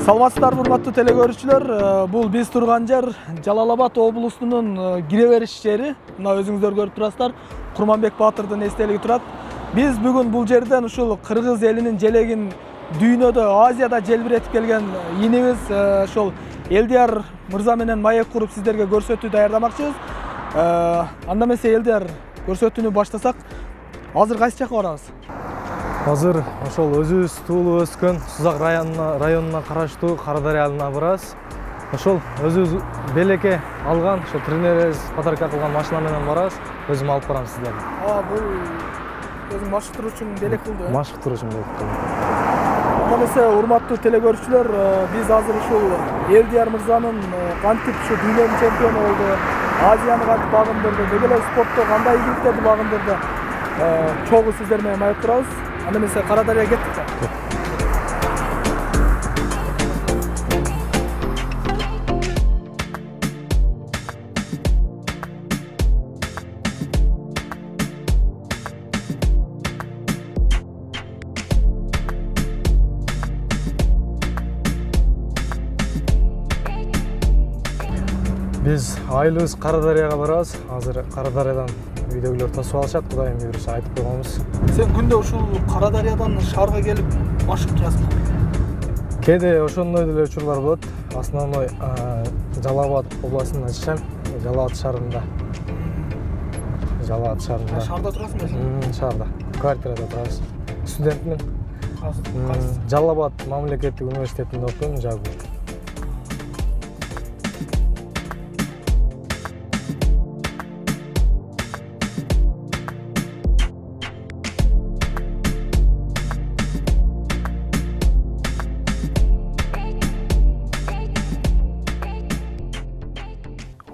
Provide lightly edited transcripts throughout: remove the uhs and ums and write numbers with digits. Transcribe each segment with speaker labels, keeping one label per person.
Speaker 1: Саламатсыздарбы урматтуу телекөрүүчүлөр. Бул биз турган жер Жалал Абад облусунун кире бериш жери. Мына өзүңүздөр көрүп турасыздар. Курманбек Баатырдын эстелиги турат. Биз бүгүн бул жерден ушул кыргыз элинин желегин дүйнөдө, Азияда желбиретип келген инибиз ошол Элдияр мырза менен маек куруп сиздерге көрсөтүү даярдамакчыбыз. Анда эмесе Элдияр, көрсөтүүнү баштасак, азыр кайсы жакка барабыз?
Speaker 2: Азыр ошол өзүбүз туулуп өскөн Сузак районуна караштуу Карадарыяна барабыз. Ошол өзүбүз белекке алган, ошол тренерибиз подарка кылган машина менен барабыз. Өзүм алып барам сиздерди.
Speaker 1: Бул өзүң машыктыруу үчүн белек кылды.
Speaker 2: Машыктыруу үчүн белек кылдым.
Speaker 1: Анда эмесе урматтуу телекөрүүчүлөр, биз азыр ушул Элдияр мырзанын кантип ушу дүйнөнүн чемпиону болду, Азияны кантип багындырды, деги эле спортто кандай ийгиликтерди багындырды, чогуу сиздер менен маек курабыз. Анда эмесе Карадарыяга кеттик.
Speaker 2: Биз айылыбыз Карадарыяга барабыз. Азыр Карадарыядан үйдөгүлөр тосуп алышат, Кудайым буйруса айтып койгонбуз.
Speaker 1: Сен күндө ушул Карадарыядан шаарга келип машык турасың?
Speaker 2: Кээде ошондой деле учурлар болот. Основной Жалал Абад областында жашайм. Жалал Абад шаарында.
Speaker 1: Шаарда турасың?
Speaker 2: Шаарда. Квартирада турабыз. Студентмин. Жалал Абад мамлекеттик университетинде окуйм, жабыр.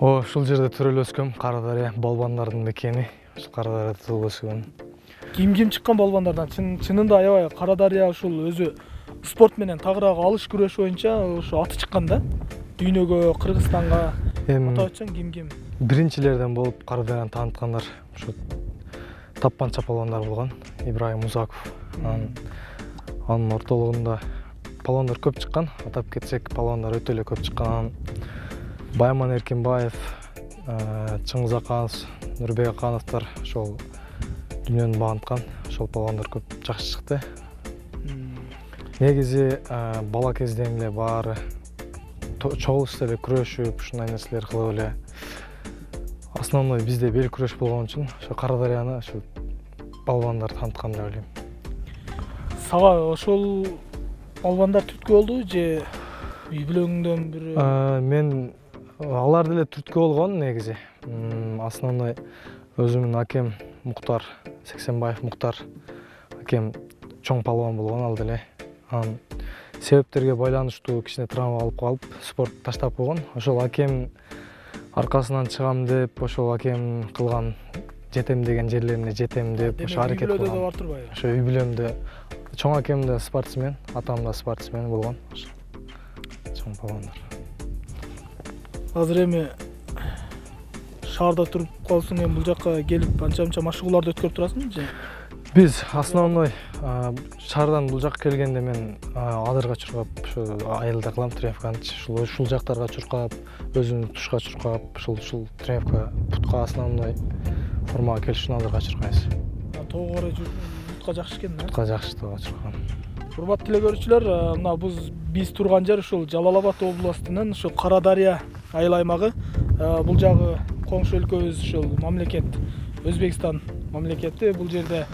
Speaker 2: Ушул жерде төрөлүп өскөм, Карадарыя балбандардын мекени. Ушул Карадарыяда туулуп өскөм.
Speaker 1: Ким чыккан балбандардан? Чынында аябай Карадарыя ушул өзү спорт менен тагыраак алыш күрөш боюнча ушу аты чыккан да. Дүйнөгө, Кыргызстанга атап өтсөң ким?
Speaker 2: Биринчилерден болуп Карадарыяны тааныткандар ушу таппанча палвандар болгон. Ибрайым Музаков. Анын ортолугунда палвандар көп чыккан. Атап кетсек, палвандар өтө эле көп чыккан. Байман Эркинбаев, Чыңгыз Аканов, Нурбек Акановдор ошол дүйнөнү багынткан. Ошол палвандар көп жакшы чыкты. Негизи бала кезден эле баары чогулушта эле күрөшүп, ушундай нерселер кылып эле основной бизде бел күрөш болгон үчүн ошо Карадарыяны ошо балбандар тааныткан деп ойлойм.
Speaker 1: Сага ошол балбандар түрткү болду же үй бүлөңдөн бири?
Speaker 2: Мен алар деле түрткү болгон негизи. Основной өзүмдүн акем Муктар Сексенбаев Муктар акем чоң палван болгон ал деле. Анын себептерге байланыштуу кичине травма алып калып, спорт таштап койгон. Ошол акем аркасынан чыгам деп, ошол акем кылган жетем деген жерлерине жетем деп ошо аракет кылган. Үй бүлөдө да бар турбайбы? Ошо үй бүлөмдө чоң акем да спортсмен, атам да спортсмен болгон. Чоң палвандар. Азыр
Speaker 1: эми шаарда туруп калсаң, эми бул жакка келип анча-мынча машыгууларды өткөрүп турасыңбы же?
Speaker 2: Биз основной шаардан бул жакка келгенде мен адырга чуркап, ошо айылда кылам тренировканы, ушул жактарга чуркап, өзүм тушка чуркап, ушул тренировка путка основной формага келиш үчүн адырга чуркайбыз.
Speaker 1: Тоого карай путка жакшы экен да?
Speaker 2: Путка жакшы тоого чуркан.
Speaker 1: Урматтуу телекөрүүчүлөр, мына биз турган жер ушул Жалал Абад областынын ушу Карадарыя айыл аймагы. Бул жагы коңшу өлкөбүз, ушул мамлекет Өзбекстан мамлекети. Бул жерде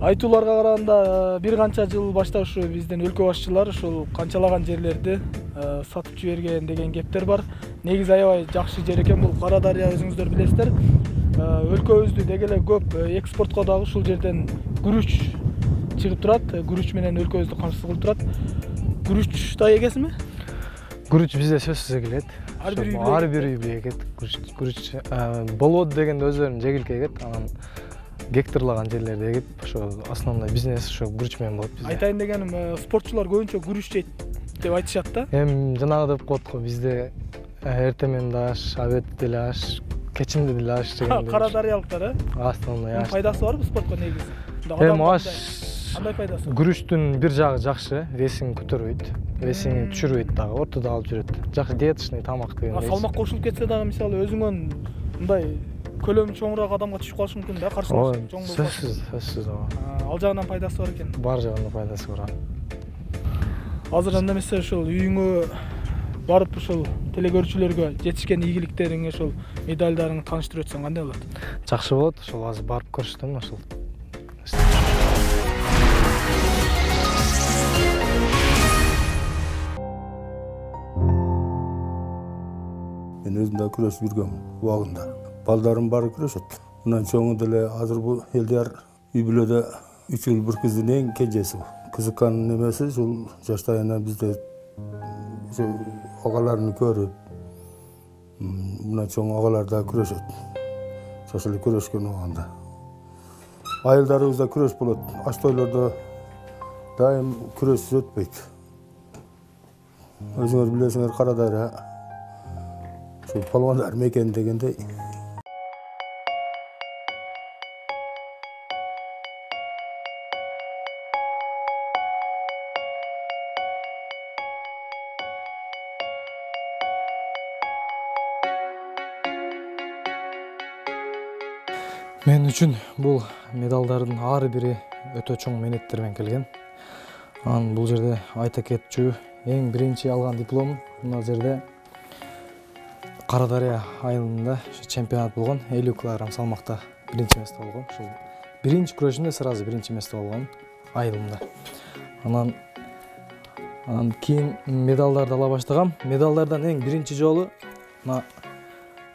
Speaker 1: айтууларга караганда бир канча жыл баштап ушу биздин өлкө башчылар ушул канчалаган жерлерди сатып жиберген деген кептер бар. Негизи аябай жакшы жер экен бул Карадарыя, өзүңүздөр билесиздер. Өлкөбүздү деги эле көп экспортко дагы ушул жерден күрүч чыгып турат. Күрүч менен өлкөбүздү камсыз кылып турат. Күрүч да эгесизби?
Speaker 2: Күрүч бизде сөзсүз эгилет. Ар бир үй бүлө эгет. Күрүч болот дегенде өздөрүнүн жегилке эгет. Анан гектарлаган жерлерде эгет. Ошо основной бизнес ошо күрүч менен болот бизде. Айтайын
Speaker 1: дегеним, спортчулар көбүнчө күрүч жейт деп айтышат да.
Speaker 2: Жанагы деп коет го, бизде эртемен да аш, обед деле аш, кечинде деле аш дегенде.
Speaker 1: Карадарыялыктар,
Speaker 2: основной аш.
Speaker 1: Пайдасы барбы спортко негизи?
Speaker 2: Аш
Speaker 1: Кандай пайдасы бар?
Speaker 2: Күрүштүн бир жагы жакшы, весиң көтөрбөйт, весиңи түшүрбөйт дагы, ортодо алып жүрөт. Жакшы диеточный тамак деген.
Speaker 1: Салмак кошулуп кетсе дагы мисалы өзүңөн мындай көлөмү чоңураак адамга түшүп калышы мүмкүн да, каршылаш чоң болсо.
Speaker 2: Сөзсүз ооба.
Speaker 1: Ал жагынан пайдасы бар экен.
Speaker 2: Бар жагынан пайдасы бар.
Speaker 1: Азыр анда эмесе ушул үйүңө барып ушул телекөрүүчүлөргө жетишкен ийгиликтериңи, ушул медальдарыңды тааныштырып өтсөң кандай болот?
Speaker 2: Жакшы болот, ошол азыр барып көрүштүм ошол.
Speaker 3: Мен өзүм да күрөшүп жүргөм убагында. Балдарым баары күрөшөт. Мындан чоңу деле азыр бул Элдияр үй бүлөдө 3 жыл бір кыздын эң кенжеси. Кызыккан эмеси ушул жаштайынан бизде ушу агаларын көрүп, мындан чоң агалар да күрөшөт. Ошол эле күрөшкөн убагында. Айылдарыбызда күрөш болот. Аш тойлордо дайым күрөшсүз өтпөйт. Өзүңөр билесиңер, Карадария ушул палвандар мекени дегендей.
Speaker 2: Мен үчүн бул медалдардын ар бири өтө чоң мээнеттер менен келген. Анан бул жерде айта кетчү эң биринчи алган дипломум мына жерде Карадария айылында чемпионат болгон, 50 кг салмакта биринчи место болгом. Ушул биринчи күрөшүмдө сразу биринчи место болгом айылымда. Анан кийин медалдарды ала баштагам. Медалдардан эң биринчи жолу мына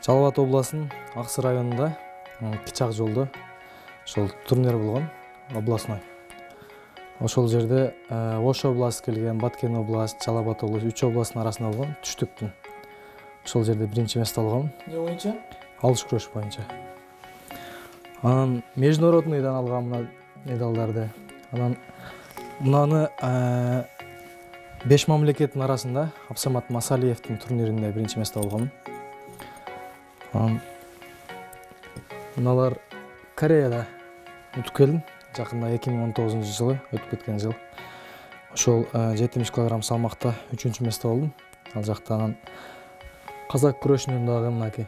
Speaker 2: Жалал Абад областынын Аксы районунда Кичак жолдо ошол турнир болгон, областной. Ошол жерде Ош областы келген, Баткен область, Жалал Абад область, 3 областтын арасында болгон түштүктүн. Ошол жерде биринчи место алгам.
Speaker 1: Эмне боюнча?
Speaker 2: Алыш күрөш боюнча. Анан международныйдан алгам мына медалдарды. Анан мынаны 5 мамлекеттин арасында Абсамат Масалиевдин турниринде биринчи место алгам. Анан мыналар Кореяда өтүп келдим. Жакында 2019-жылы өтүп кеткен жыл. Ошол 70 кг салмакта 3-чү место болдум. Ал жакта анан казак күрөшүнөн дагы мынакей.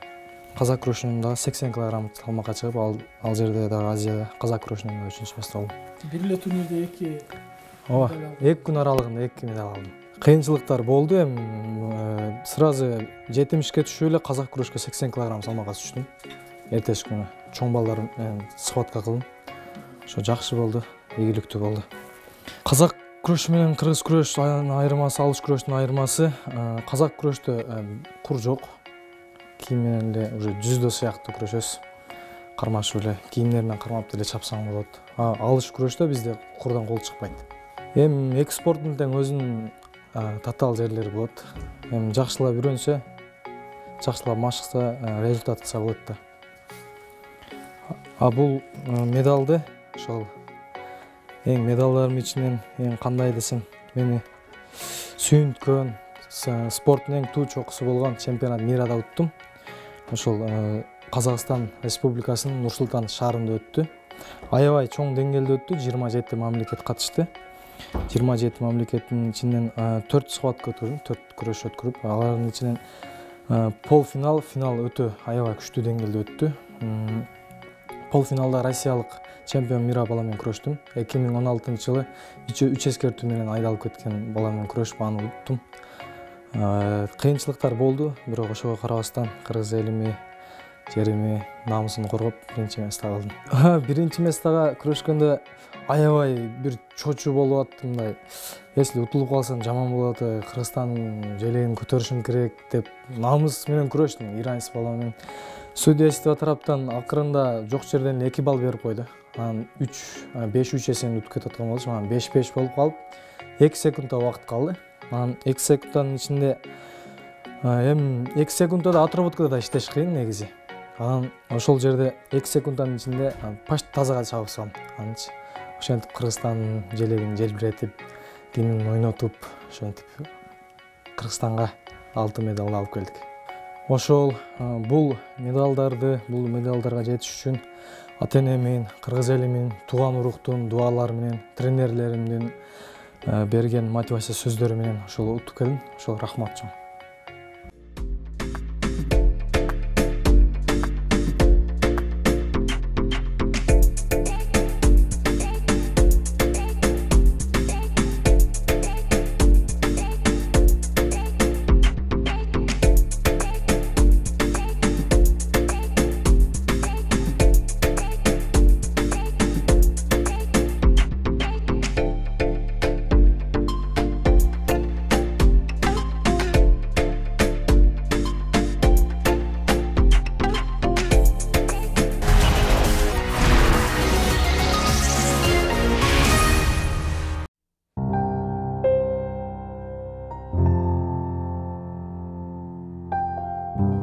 Speaker 2: Казак күрөшүнөн дагы 80 кг салмакка чыгып, ал жерде дагы Азияда казак күрөшүнөн дагы 3-чү место болдум.
Speaker 1: Бир эле турнирде 2
Speaker 2: Ооба, 2 күн аралыгында 2 медаль алдым. Кыйынчылыктар болду, эми сразу 70ке түшүп эле казак күрөшкө 80 кг салмакка түштүм. Эртеси күнү чоң балдар менен сыхбатка кылдым. Ошо жакшы болду, ийгиликтүү болду. Казак күрөш менен кыргыз күрөштүн айырмасы, алыш күрөштүн айырмасы, казак күрөштө кур жок. Кийим менен эле уже жүздө сыяктуу күрөшөбүз. Кармашып эле, кийимдеринен кармап деле чапсаң болот. Алыш күрөштө бизде курдан кол чыкпайт. Эми эки спорттун тең өзүнүн татаал жерлери болот. Эми жакшылап үйрөнсө, жакшылап машыкса, результат кылса болот да. Бул медалды ошол эң медалдарым ичинен эң кандай десем, мени сүйүнткөн спорттун эң туу чокусу болгон чемпионат мирада уттум. Ошол Казакстан Республикасынын Нур-Султан шаарында өттү. Аябай чоң деңгээлде өттү, 27 мамлекет катышты. 27 мамлекеттин ичинен 4 схватка өткөрдүм, 4 күрөш өткөрүп, алардын ичинен полуфинал, финал өтө аябай күчтүү деңгээлде өттү. Полуфиналда россиялык чемпион Мира бала менен күрөштүм. 2016-жылы 3 эскертүү менен айдалып кеткен бала менен күрөшүп аны уттум. Кыйынчылыктар болду, бирок ошого карабастан кыргыз элими, жерими, намысын коргоп биринчи место алдым. Биринчи местога күрөшкөндө аябай бир чочуу болуп аттым, мындай. Если утулуп калсам жаман болот, Кыргызстандын желегин көтөрүшүм керек деп намыс менен күрөштүм, иранец бала менен. Судья система тараптан акырында жок жерден 2 балл берип койду. Анан 5-3 эсеби утуп кетип аткан болчу. Анан 5-5 болуп калып, 2 секундда убакыт калды. Анан 2 секундтун ичинде эми 2 секундда да отработкада да иштеш кыйын негизи. Анан ошол жерде 2 секундтун ичинде почти тазага чабып салдым. Анчы ошентип Кыргызстандын желегин желбиретип, гимнин ойнотуп, ошентип Кыргызстанга алтын медалды алып келдик. Ошол бул медалдарга жетиш үчүн ата-энемин, кыргыз элимин, тууган уруктун дубалары менен, тренерлеримдин берген мотивация сөздөрү менен ошол утуп келдим. Ошол рахмат чоң.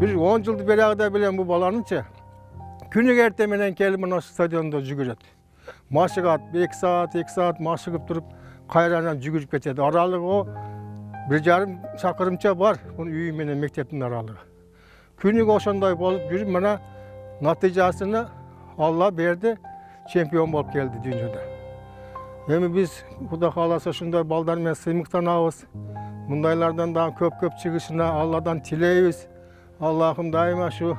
Speaker 4: Bir 10 yıldır beri bilen bu balanınca günü ertemenen kelip mana stadionda жүгүрөт. Maşıgat 2 saat maşıgıp durup kayranan жүгүрүп ketedi. Aralığı o 1,5 şakırımça var bunun üyü menen mekteptin aralığı. Günü oşonday bolup жүрүп mana natijasını Allah berdi. Çempiyon bolup geldi dünyada. Hem biz Kuda kalasa şunday balдар menен sıymıktanabız. Mundaylardan daha köp çıkışına Allah'dan tileybiz. Allah'ım daima şu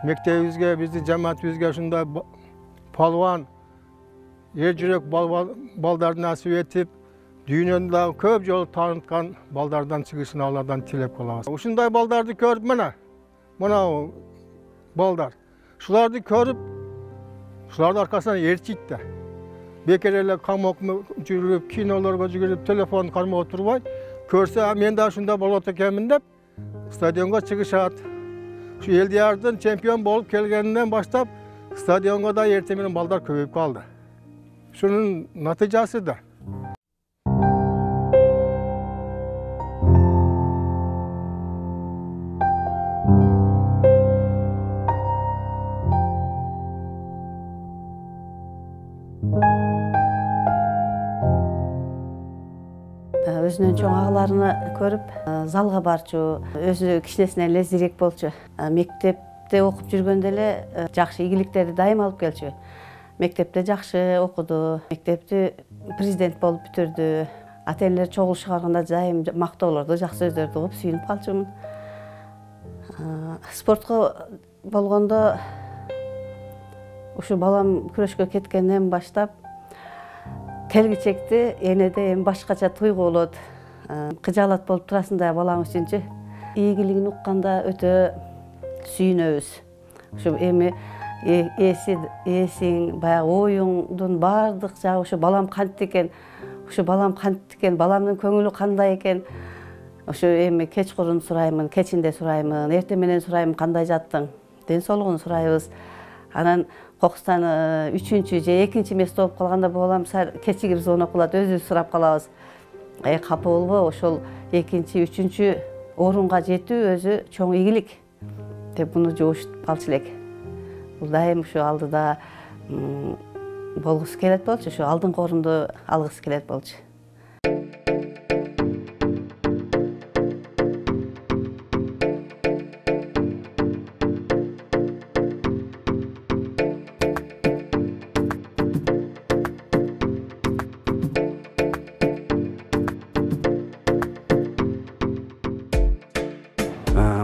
Speaker 4: mektebimizge, bizi cemaatibizge şunday palvan, erjürek balдар nasip etip, dünyada köp yol tanıtkan baldardan çıkışını Allah'dan tilep kalabız. Uşunday baldardı körüp mana o baldar. Şulardı körüp, şulardı arkasından erçiydi de. Bekerele kamokma жүрüp, kinolarga жүрüp, telefon karma oturbay, körse men daha şunda bolot ekemin dep, stadionga çıkışat. Şu Eldiyar'dan çempiyon bolup kelgeninden başlap stadionga da ertemenen balдар köpeyip kaldı. Şunun natijası da.
Speaker 5: Өзүнөн чоң агаларыны көрүп, залга барчу, өзү кичинесинен эле зирек болчу. Мектепте окуп жүргөндө эле жакшы ийгиликтерди дайым алып келчү. Мектепте жакшы окуду, мектепти президент болуп бүтүрдү. Ата-энелер чогул чыгарганда дайым мактоолорду, жакшы сөздөрдү угуп сүйүнүп калчумун. Спортко болгондо ушу балам күрөшкө кеткенден баштап келгичекти энеде эми башкача туйгу болот. Кыжаалат болуп турасың да балаң үчүнчү. Ийгилигин укканда өтө сүйүнөбүз. Ушу эми эсиң, баягы оюңдун баардык жагы ушу балам кантип экен, баламдын көңүлү кандай экен. Ушу эми кечкурун сураймын, кечинде сураймын, эртең менен сураймын кандай жаттың, ден соолугун сурайбыз. Анан кокустан 3-чү же 2-чи место болуп калганда балам кечигип звонок кылат, өзүбүз сурап калабыз. Капа болбо, ошол 2-чи, 3-чү орунга жетүү өзү чоң ийгилик деп муну жоошуп калчу элек. Бул дайым ушу алдыда болгусу келет болчу, ушу алдыңкы орунду алгысы келет болчу.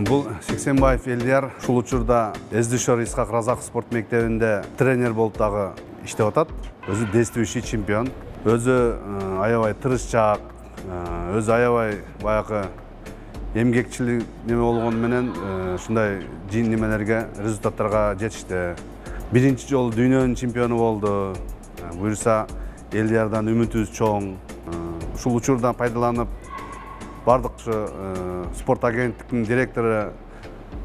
Speaker 6: Бұл Сексенбаев Элдияр ушул учурда Эздишор Исхак Разаков спорт мектебинде тренер болуп дагы иштеп атат. Өзү действующий чемпион, өзү аябай тырышчаак, өзү аябай баягы эмгекчилик неме болгону менен ушундай жин немелерге, результаттарга жетишти. Биринчи жолу дүйнөнүн чемпиону болду. Буюрса Элдиярдан үмүтүбүз чоң. Ушул учурдан пайдаланып бардык спорт агенттигинин директору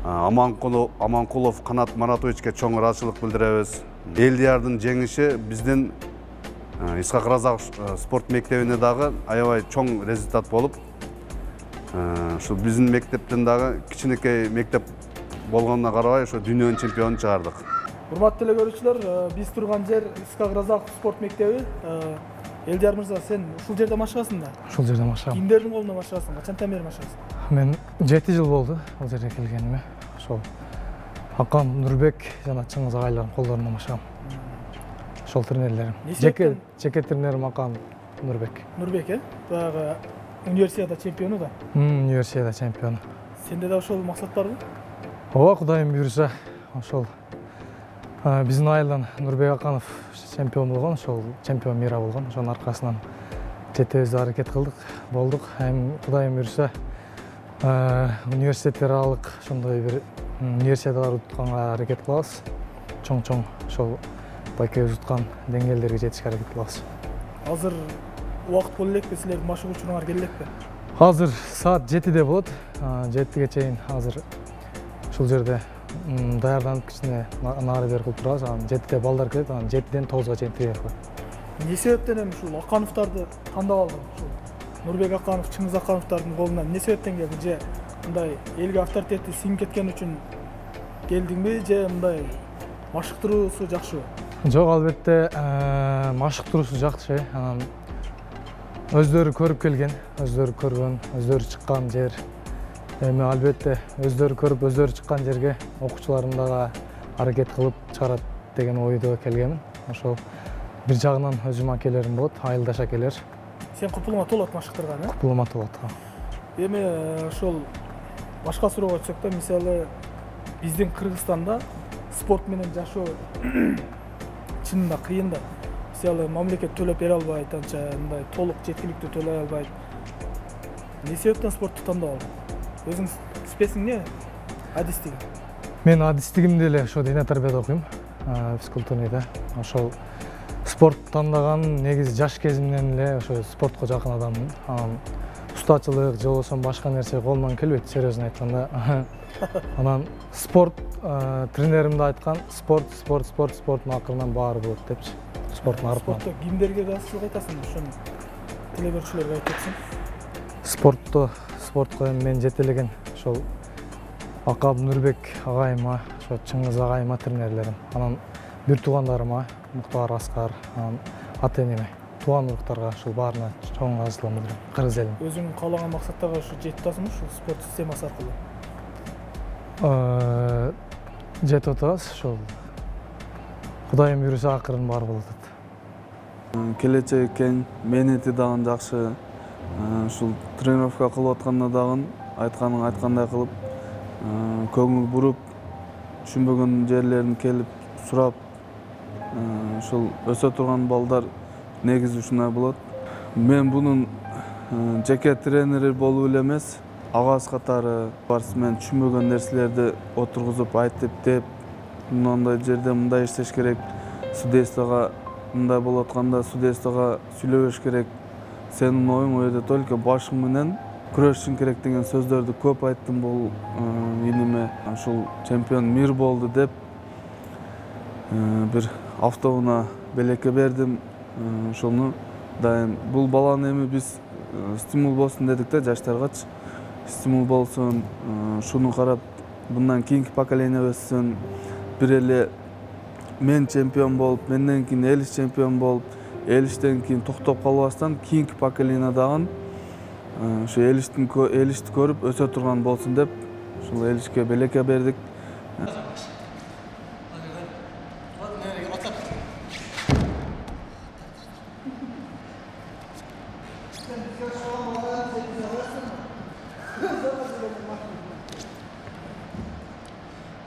Speaker 6: Аманкулов Канат Маратовичке чоң ыраазычылык билдиребиз. Элдиярдын жеңиши биздин Исхак Разаков спорт мектебине дагы аябай чоң результат болуп, ушу биздин мектептен дагы кичинекей мектеп болгонуна карабай ошо дүйнөнүн чемпионун чыгардык.
Speaker 1: Урматтуу эле көрүүчүлөр, биз турган жер Исхак Разаков спорт мектеби. Элдияр мырза, сен ушул жерде машыгасың да?
Speaker 2: Ушул жерде машыгам.
Speaker 1: Кимдердин колунда машыгасың? Качантан бери машыгасың?
Speaker 2: Мен 7 жыл болду ал жерге келгениме. Ошол Акам Нурбек жана Чыңгыз агайлардын колдоруна башкам. Ошол тренерлерим.
Speaker 1: Нече
Speaker 2: Жеке тренерим Акам Нурбек.
Speaker 1: Нурбек, баягы универсиада чемпиону да.
Speaker 2: Универсиада чемпиону.
Speaker 1: Сенде да ошол максат барбы?
Speaker 2: Ооба, Кудайым буйруса, ошол биздин айылдан Нурбек Аканов чемпион болгон, ошол чемпион мира болгон. Ошонун аркасынан жетебиз аракет кылдык, болдук. Эми Кудайым буйруса университеттер аралык ошондой бир универсиадалар утканга аракет кылабыз. Чоң-чоң ошол байкебиз уткан деңгээлдерге жетишке аракет кылабыз.
Speaker 1: Азыр убакыт боло элекпи, силердин машык учуруңар келе элекпи?
Speaker 2: Азыр саат 7-де болот. 7-ге чейин азыр ушул жерде даярданып кичине нары бери кылып турабыз. 7-де балдар келет, 7-ден 9-га чейин тыйып коет.
Speaker 1: Эмне себептен эми ушул Акановдорду тандап алдың? Ушул Нурбек Аканов, Чыңгыз Акановдордун колунан эмне себептен келдиң? Же мындай элге авторитети сиңип кеткен үчүн келдиңби, же мындай машыктыруусу жакшыбы?
Speaker 2: Жок, албетте машыктыруусу жакшы. Анан өздөрү көрүп келген, өздөрү көргөн, өздөрү чыккан жер. Эми албетте өздөрү көрүп, өздөрү чыккан жерге окуучуларым дагы аракет кылып чыгарат деген ойдо келгенмин. Ошол бир жагынан өзүм акелерим болот, айылдаш акелер.
Speaker 1: Сен купулуңа толот машыктырган, э?
Speaker 2: Купулума толот.
Speaker 1: Эми ошол башка суроого өтсөк да, мисалы биздин Кыргызстанда спорт менен жашоо чынында кыйын да. Мисалы мамлекет төлөп бере албайт, анча мындай толук жеткиликтүү төлөй албайт. Эмне себептен спортту тандап алдың? Өзүң спесиң эмне? Адистиги.
Speaker 2: Мен адистигимди эле ошо дене тарбияда окуйм, физкультурныйда. Ошол спорт тандаган негизи жаш кезимден эле ошо спортко жакын адаммын. Устачылык же болбосо башка нерсе колуман келбейт, серьезно айтканда. Анан спорт тренерим да айткан, спорттун акырынан баары болот депчи. Спорттун артынан.
Speaker 1: Спортто кимдерге кызыкчылык айтасың? Ошону телебөрчүлөргө айтып кетсең. Спортко мен жетелеген ошол Акам Нурбек агайыма, ошо Чыңгыз агайыма тренерлерим. Анан бир туугандарыма, Муктар, Аскар, ата-энеме, тууган уруктарга ушул баарына чоң ыраазычылыгымды билдирем. Кыргыз элине. Өзүң каалаган максаттарга ушу жетип атасыңбы ушул спорт системасы аркылуу?
Speaker 2: Жетип атабыз, ошол Кудайым буйруса акырын баары болот атат.
Speaker 7: Келечеги кең, мээнети дагы жакшы. Ушул тренировка кылып атканда дагы айтканың айткандай кылып, көңүл буруп, түшүнбөгөн жерлерин келип сурап, ушул өсө турган балдар негизи ушундай болот. Мен бунун жеке тренери болуп эле эмес, агас катары барсы мен түшүнбөгөн нерселерди отургузуп айтып деп, мындай жерде мындай иштеш керек, судействого мындай болуп атканда судействого сүйлөбөш керек. Сенин оюң өйдө только башың менен күрөшүң керек деген сөздөрдү көп айттым бул иниме. Ушул чемпион мир болду деп бир автоунаа белекке бердим. Ошону дайым бул баланы эми биз стимул болсун дедик да, жаштаргачы. Стимул болсун, шуну карап bundan keyingi поколение өссүн. Бир эле мен чемпион болуп, менден кийин Элиш чемпион болуп, Элиштен кийин токтоп калбастан кийинки поколение дагы ошо Элишти көрүп өсө турган болсун деп ушул Элишке белекке бердик.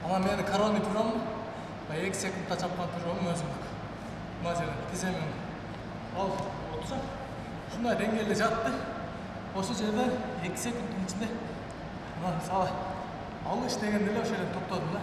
Speaker 2: Ama meni karoni turam, 2 sekundda çapkan turam özüm. Mesela dizemem. Al, otursam. Şunday dengeli jattı. Oşu жерде 2 sekundun içinde. Lan sağ alış degende эле ошол жерден токтодум да.